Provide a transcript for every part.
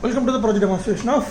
Welcome to the project demonstration of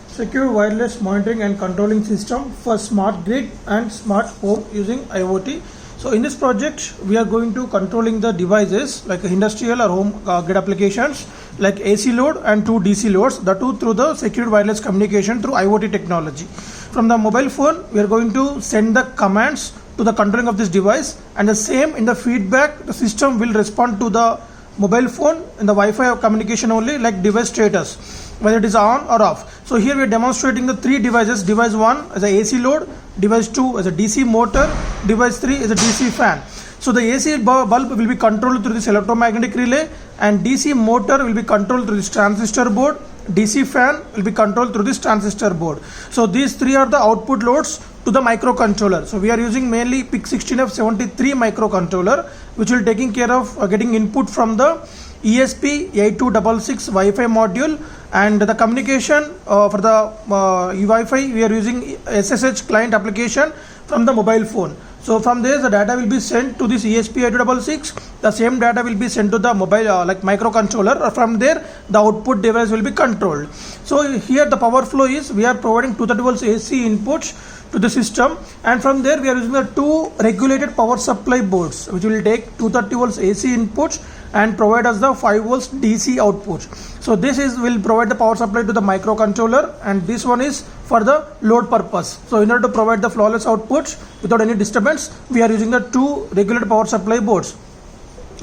secure wireless monitoring and controlling system for smart grid and smart home using IOT. So in this project we are going to controlling the devices like industrial or home grid applications like AC load and two DC loads, the two through the secure wireless communication through IOT technology. From the mobile phone we are going to send the commands to the controlling of this device, and the same in the feedback the system will respond to the mobile phone in the Wi-Fi communication only, like device status, whether it is on or off. So here we are demonstrating the three devices. Device 1 as a AC load, device 2 as a DC motor, device 3 is a DC fan. So the AC bulb will be controlled through this electromagnetic relay, and DC motor will be controlled through this transistor board. DC fan will be controlled through this transistor board. So these three are the output loads to the microcontroller. So we are using mainly HVS-1697 microcontroller, which will taking care of getting input from the ESP8266 Wi-Fi module, and the communication for the Wi-Fi we are using SSH client application from the mobile phone. So from there the data will be sent to this ESP8266. The same data will be sent to the mobile like microcontroller. From there the output device will be controlled. So here the power flow is we are providing 230 volts AC inputs to the system, and from there we are using the two regulated power supply boards which will take 230 volts AC inputs and provide us the 5 volts DC output. So this is will provide the power supply to the microcontroller, and this one is for the load purpose. So in order to provide the flawless outputs without any disturbance, we are using the two regulated power supply boards,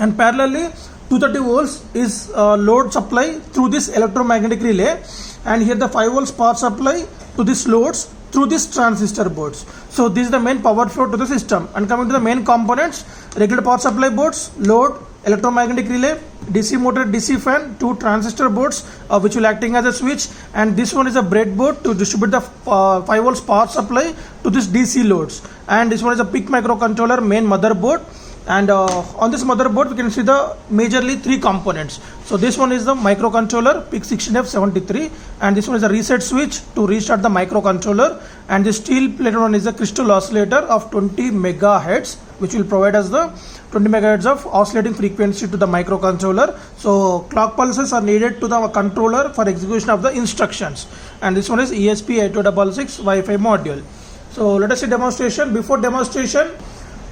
and parallelly 230 volts is load supply through this electromagnetic relay, and here the 5 volts power supply to this loads through this transistor boards. So this is the main power flow to the system. And coming to the main components, regular power supply boards, load, electromagnetic relay, DC motor, DC fan, two transistor boards which will acting as a switch, and this one is a breadboard to distribute the 5 volts power supply to this DC loads, and this one is a PIC microcontroller main motherboard. And on this motherboard we can see the majorly three components. So this one is the microcontroller PIC16F73, and this one is a reset switch to restart the microcontroller, and the steel plated one is a crystal oscillator of 20 megahertz which will provide us the 20 megahertz of oscillating frequency to the microcontroller. So clock pulses are needed to the controller for execution of the instructions, and this one is ESP8266 Wi-Fi module. So let us see demonstration. Before demonstration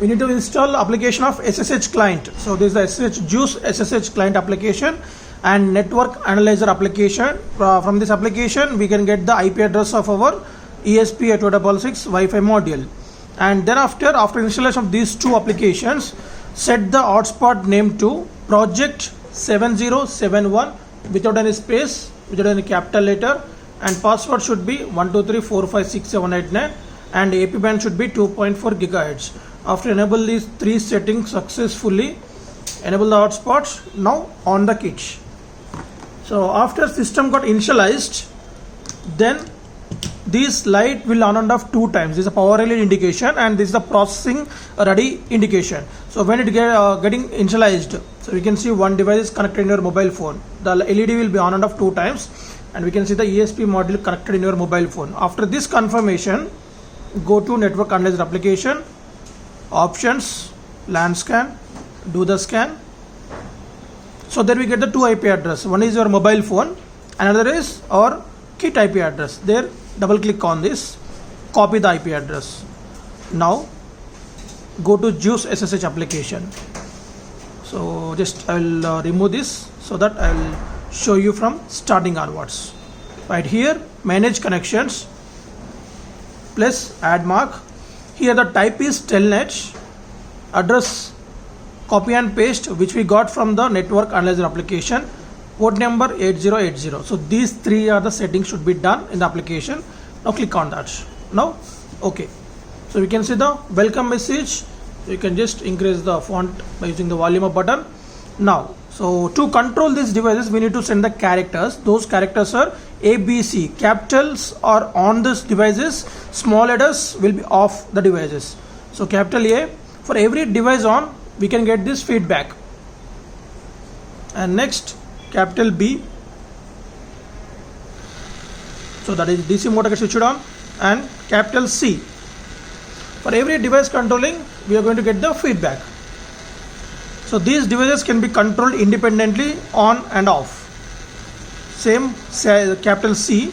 we need to install application of SSH client. So this is the Juice SSH client application and network analyzer application. From this application we can get the IP address of our ESP8266 Wi-Fi module, and thereafter after installation of these two applications, set the hotspot name to project 7071 without any space, without any capital letter, and password should be 123456789, and AP band should be 2.4 gigahertz. After enable these three settings successfully, enable the hotspots. Now on the kit. So after system got initialized, then this light will on and off two times. This is a power relay indication, and this is the processing ready indication. So when it getting initialized, so we can see one device is connected in your mobile phone. The LED will be on and off two times, and we can see the ESP module connected in your mobile phone. After this confirmation, go to network analyzer application, options, LAN scan, do the scan. So there we get the two IP address. One is your mobile phone, another is our kit IP address. There double click on this, copy the IP address. Now go to Juice SSH application. So just I will remove this so that I will show you from starting onwards. Right here, manage connections, plus add mark. Here the type is telnet, address copy and paste which we got from the network analyzer application, port number 8080. So these three are the settings should be done in the application. Now click on that. Now okay. So we can see the welcome message. You can just increase the font by using the volume up button. Now so to control these devices we need to send the characters. Those characters are ABC. Capitals are on these devices, small letters will be off the devices. So capital A, for every device on we can get this feedback, and next capital B, so that is DC motor gets switched on, and capital C, for every device controlling we are going to get the feedback. So these devices can be controlled independently on and off. same capital C.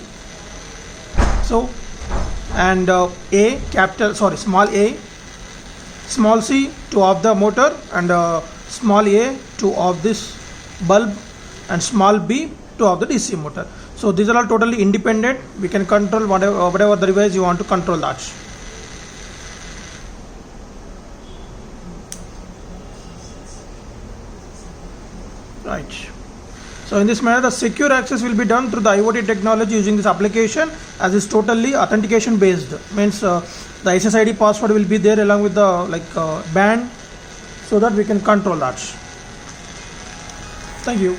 So and small a, small c to off the motor, and small a to off this bulb, and small b to off the DC motor. So these are all totally independent. We can control whatever the device you want to control that. Right. So in this manner, the secure access will be done through the IoT technology using this application, as is totally authentication based. Means the SSID password will be there along with the band, so that we can control that. Thank you.